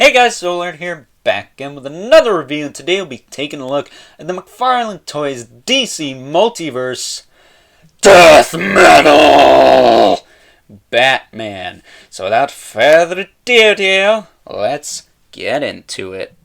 Hey guys, Solar here, back again with another review, and today we'll be taking a look at the McFarlane Toys DC Multiverse Death Metal Batman. So without further ado, let's get into it.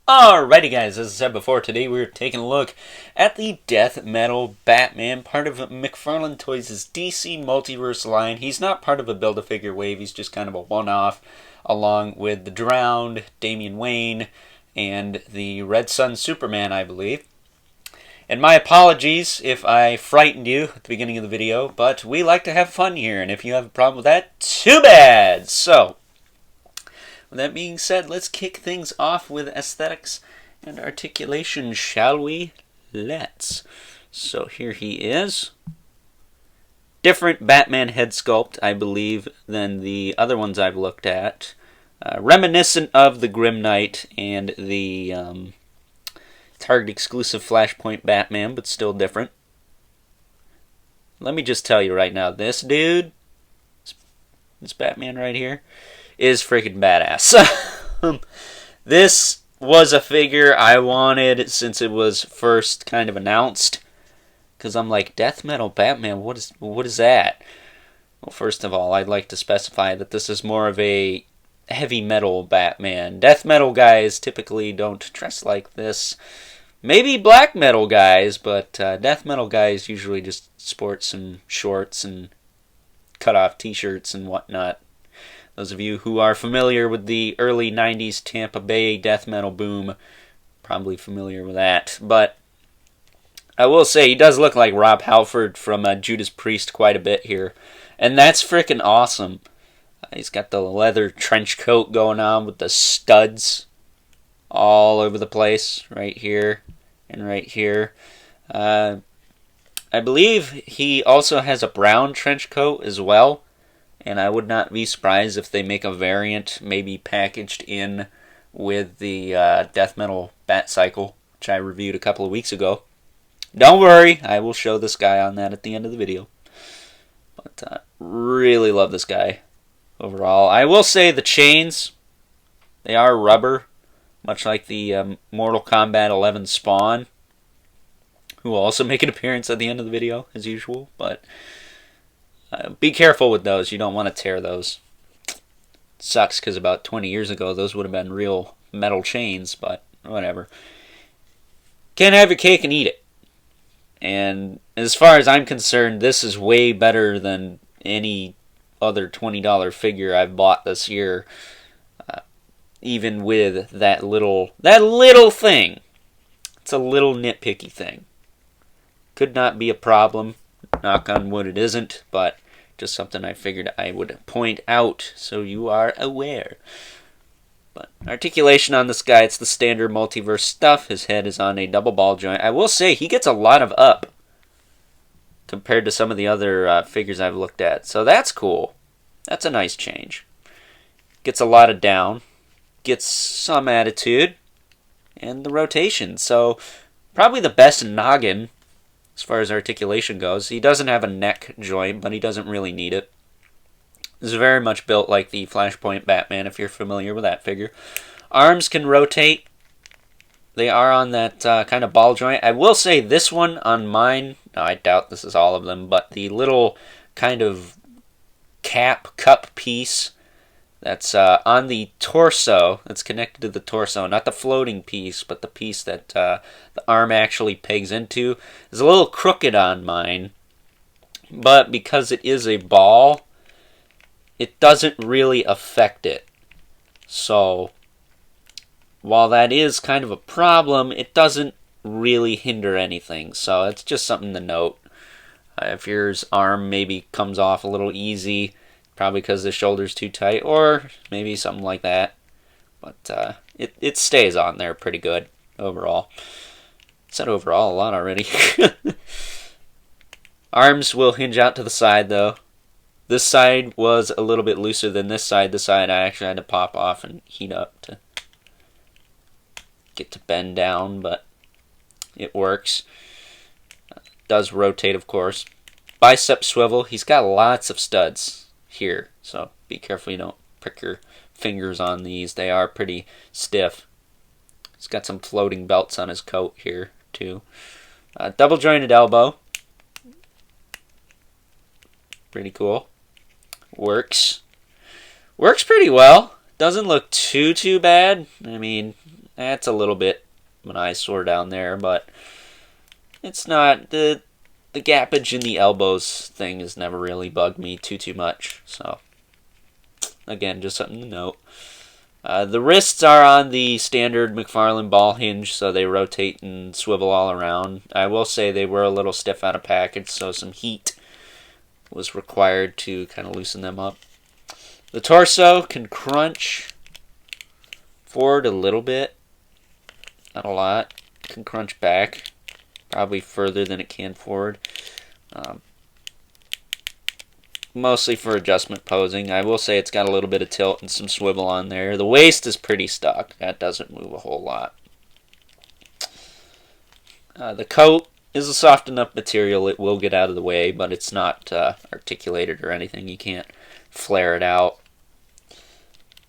Alrighty guys, as I said before, today we're taking a look at the Death Metal Batman, part of McFarlane Toys' DC Multiverse line. He's not part of a Build-A-Figure wave, he's just kind of a one-off, along with the Drowned, Damian Wayne, and the Red Sun Superman, I believe. And my apologies if I frightened you at the beginning of the video, but we like to have fun here, and if you have a problem with that, too bad! So, with that being said, let's kick things off with aesthetics and articulation, shall we? Let's. So here he is. Different Batman head sculpt, I believe, than the other ones I've looked at. Reminiscent of the Grim Knight and the Target exclusive Flashpoint Batman, but still different. Let me just tell you right now, this dude, this Batman right here, is freaking badass. This was a figure I wanted since it was first kind of announced, because I'm like, Death Metal Batman, what is that? Well, first of all, I'd like to specify that this is more of a heavy metal Batman. Death metal guys typically don't dress like this. Maybe black metal guys, but death metal guys usually just sport some shorts and cut off t-shirts and whatnot. Those of you who are familiar with the early 90s Tampa Bay death metal boom, probably familiar with that. But I will say, he does look like Rob Halford from Judas Priest quite a bit here. And that's freaking awesome. He's got the leather trench coat going on with the studs all over the place, right here and right here. I believe he also has a brown trench coat as well. And I would not be surprised if they make a variant, maybe packaged in with the Death Metal Bat Cycle, which I reviewed a couple of weeks ago. Don't worry, I will show this guy on that at the end of the video. But really love this guy overall. I will say the chains, they are rubber, much like the Mortal Kombat 11 Spawn, who will also make an appearance at the end of the video, as usual, but be careful with those. You don't want to tear those. Sucks because about 20 years ago those would have been real metal chains, but whatever. Can't have your cake and eat it. And as far as I'm concerned, this is way better than any other $20 figure I've bought this year. Even with that little thing. It's a little nitpicky thing. Could not be a problem. Knock on wood, it isn't, but just something I figured I would point out so you are aware. But articulation on this guy, it's the standard multiverse stuff. His head is on a double ball joint. I will say he gets a lot of up compared to some of the other figures I've looked at. So that's cool. That's a nice change. Gets a lot of down. Gets some attitude. And the rotation. So probably the best noggin as far as articulation goes. He doesn't have a neck joint, but he doesn't really need it. This is very much built like the Flashpoint Batman, if you're familiar with that figure. Arms can rotate. They are on that kind of ball joint. I will say this one on mine, no, I doubt this is all of them, but the little kind of cup piece that's on the torso, that's connected to the torso, not the floating piece, but the piece that the arm actually pegs into, is a little crooked on mine. But because it is a ball, it doesn't really affect it. So, while that is kind of a problem, it doesn't really hinder anything. So, it's just something to note. If your arm maybe comes off a little easy, probably because the shoulder's too tight, or maybe something like that. But it stays on there pretty good overall. Said overall a lot already. Arms will hinge out to the side, though. This side was a little bit looser than this side. This side I actually had to pop off and heat up to get to bend down, but it works. Does rotate, of course. Bicep swivel. He's got lots of studs here, so be careful you don't prick your fingers on these. They are pretty stiff. He's got some floating belts on his coat here, too. Double jointed elbow. Pretty cool. Works pretty well. Doesn't look too bad. I mean, that's a little bit of an eyesore down there, but it's not the gappage in the elbows thing has never really bugged me too much. So again, just something to note. The wrists are on the standard McFarlane ball hinge, so they rotate and swivel all around. I will say they were a little stiff out of package, so some heat was required to kind of loosen them up. The torso can crunch forward a little bit, not a lot. Can crunch back, probably further than it can forward. Mostly for adjustment posing. I will say it's got a little bit of tilt and some swivel on there. The waist is pretty stock. That doesn't move a whole lot. The coat is a soft enough material. It will get out of the way, but it's not articulated or anything. You can't flare it out.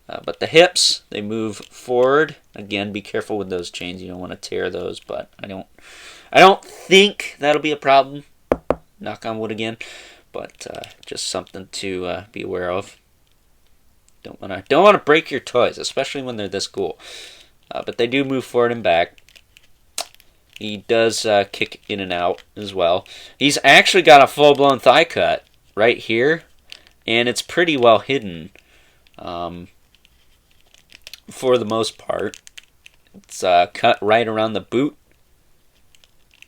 But the hips, they move forward. Again, be careful with those chains. You don't want to tear those, but I don't think that'll be a problem. Knock on wood again. But just something to be aware of. Don't want to break your toys, especially when they're this cool. But they do move forward and back. He does kick in and out as well. He's actually got a full-blown thigh cut right here, and it's pretty well hidden for the most part. It's cut right around the boot,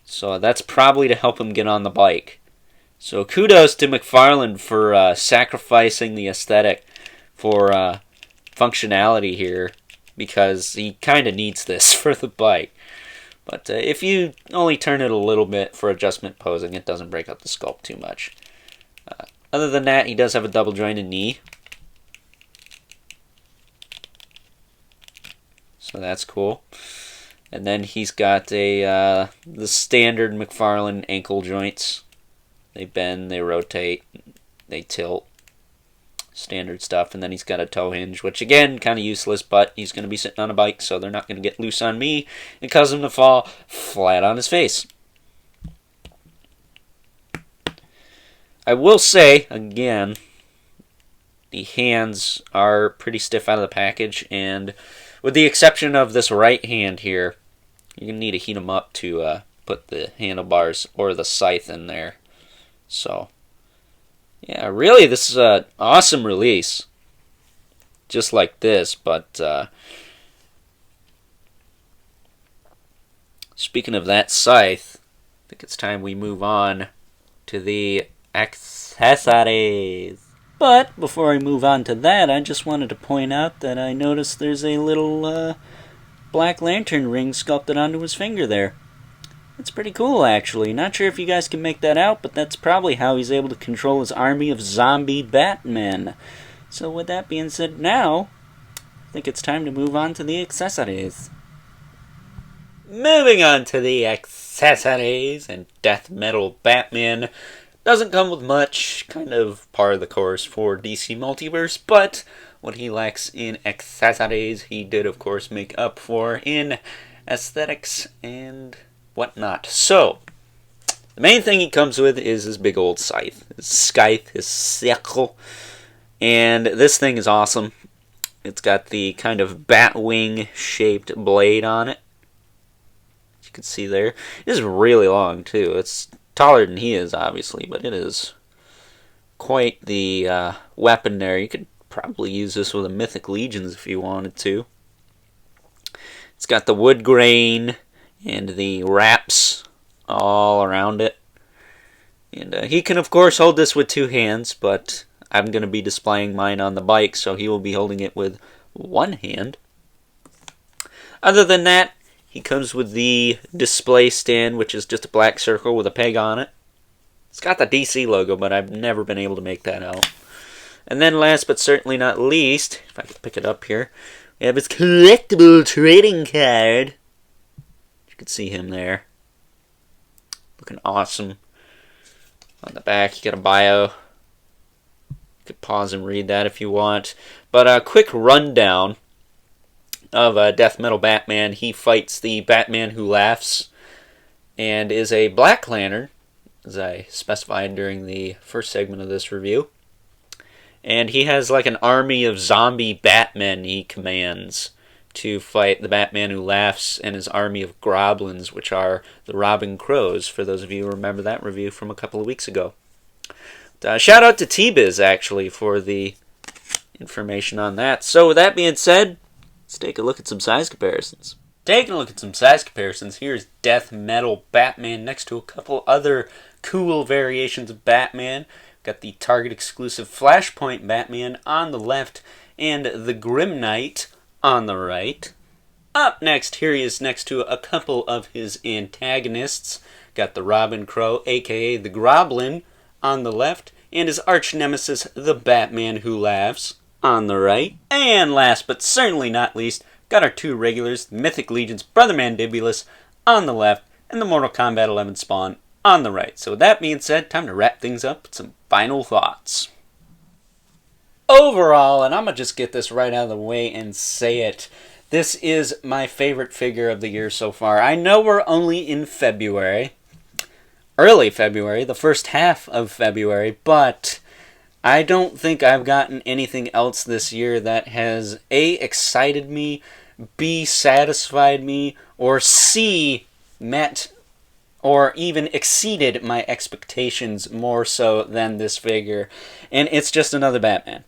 so that's probably to help him get on the bike. So kudos to McFarlane for sacrificing the aesthetic for functionality here, because he kind of needs this for the bike. But if you only turn it a little bit for adjustment posing, it doesn't break up the sculpt too much. Other than that, he does have a double jointed knee. So that's cool. And then he's got the standard McFarlane ankle joints. They bend, they rotate, they tilt. Standard stuff. And then he's got a toe hinge, which again, kind of useless, but he's going to be sitting on a bike, so they're not going to get loose on me and cause him to fall flat on his face. I will say, again, the hands are pretty stiff out of the package, and with the exception of this right hand here, you're going to need to heat them up to put the handlebars or the scythe in there. So yeah, really, this is an awesome release. Just like this, but speaking of that scythe, I think it's time we move on to the accessories. But before I move on to that, I just wanted to point out that I noticed there's a little black lantern ring sculpted onto his finger there. It's pretty cool, actually. Not sure if you guys can make that out, but that's probably how he's able to control his army of zombie Batmen. So with that being said, now, I think it's time to move on to the accessories. Moving on to the accessories, and Death Metal Batman doesn't come with much, kind of par of the course for DC Multiverse, but what he lacks in accessories, he did, of course, make up for in aesthetics and whatnot. So, the main thing he comes with is his big old scythe. His sickle. And this thing is awesome. It's got the kind of bat-wing shaped blade on it. As you can see there. It is really long, too. It's taller than he is, obviously, but it is quite the weapon there. You could probably use this with a Mythic Legions if you wanted to. It's got the wood grain and the wraps all around it. And he can, of course, hold this with two hands, but I'm going to be displaying mine on the bike, so he will be holding it with one hand. Other than that, he comes with the display stand, which is just a black circle with a peg on it. It's got the DC logo, but I've never been able to make that out. And then last but certainly not least, if I can pick it up here, we have his collectible trading card. You can see him there. Looking awesome. On the back, you got a bio. You could pause and read that if you want. But a quick rundown of Death Metal Batman. He fights the Batman Who Laughs and is a Black Lantern, as I specified during the first segment of this review. And he has like an army of zombie Batmen he commands to fight the Batman Who Laughs and his army of Groblins, which are the Robin Crows, for those of you who remember that review from a couple of weeks ago. Shout out to T-Biz, actually, for the information on that. So with that being said, let's take a look at some size comparisons. Taking a look at some size comparisons, here's Death Metal Batman next to a couple other cool variations of Batman. Got the Target exclusive Flashpoint Batman on the left and the Grim Knight on the right. Up next, here he is next to a couple of his antagonists. Got the Robin Crow, aka the Groblin, on the left, and his arch nemesis, the Batman Who Laughs, on the right. And last but certainly not least, got our two regulars, Mythic Legion's Brother Mandibulus on the left, and the Mortal Kombat 11 Spawn on the right. So with that being said, time to wrap things up with some final thoughts. Overall, and I'm going to just get this right out of the way and say it, this is my favorite figure of the year so far. I know we're only in February, early February, the first half of February, but I don't think I've gotten anything else this year that has A, excited me, B, satisfied me, or C, met or even exceeded my expectations more so than this figure. And it's just another Batman.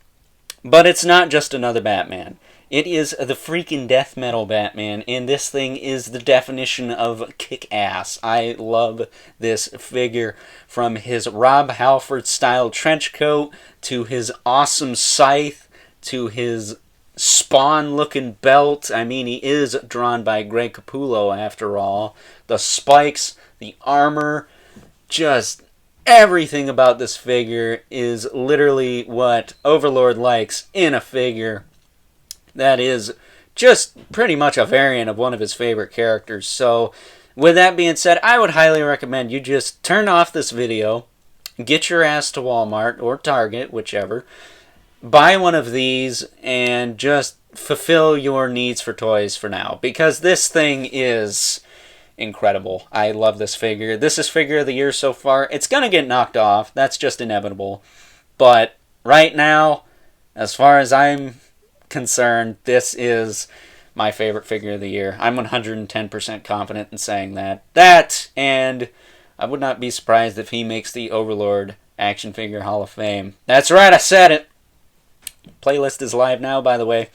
But it's not just another Batman. It is the freaking Death Metal Batman, and this thing is the definition of kick-ass. I love this figure, from his Rob Halford-style trench coat, to his awesome scythe, to his Spawn-looking belt. I mean, he is drawn by Greg Capullo, after all. The spikes, the armor, just everything about this figure is literally what Overlord likes in a figure that is just pretty much a variant of one of his favorite characters. So, with that being said, I would highly recommend you just turn off this video, get your ass to Walmart or Target, whichever, buy one of these, and just fulfill your needs for toys for now, because this thing is incredible. I love this figure. This is figure of the year so far. It's going to get knocked off. That's just inevitable. But right now, as far as I'm concerned, this is my favorite figure of the year. I'm 110% confident in saying that. That, and I would not be surprised if he makes the Overlord Action Figure Hall of Fame. That's right, I said it. Playlist is live now, by the way.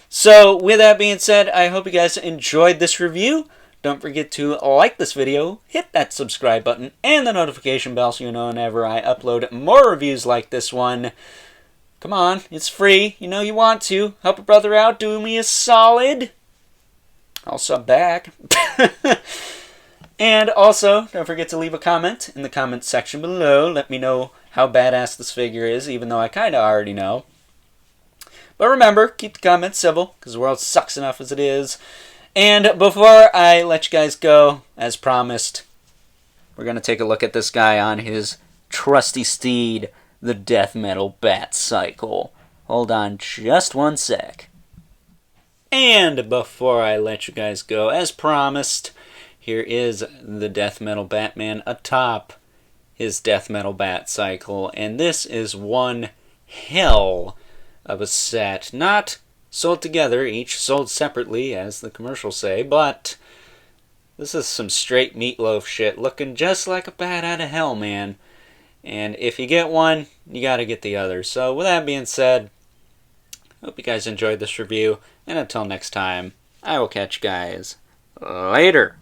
So, with that being said, I hope you guys enjoyed this review. Don't forget to like this video, hit that subscribe button, and the notification bell so you know whenever I upload more reviews like this one. Come on, it's free. You know you want to. Help a brother out, do me a solid. I'll sub back. And also, don't forget to leave a comment in the comments section below. Let me know how badass this figure is, even though I kind of already know. But remember, keep the comments civil, because the world sucks enough as it is. And before I let you guys go, as promised, we're going to take a look at this guy on his trusty steed, the Death Metal Bat Cycle. Hold on just one sec. And before I let you guys go, as promised, here is the Death Metal Batman atop his Death Metal Bat Cycle. And this is one hell of a set. Not sold together, each sold separately, as the commercials say, but this is some straight meatloaf shit, looking just like a bat out of hell, man. And if you get one, you gotta get the other. So with that being said, hope you guys enjoyed this review, and until next time, I will catch you guys later.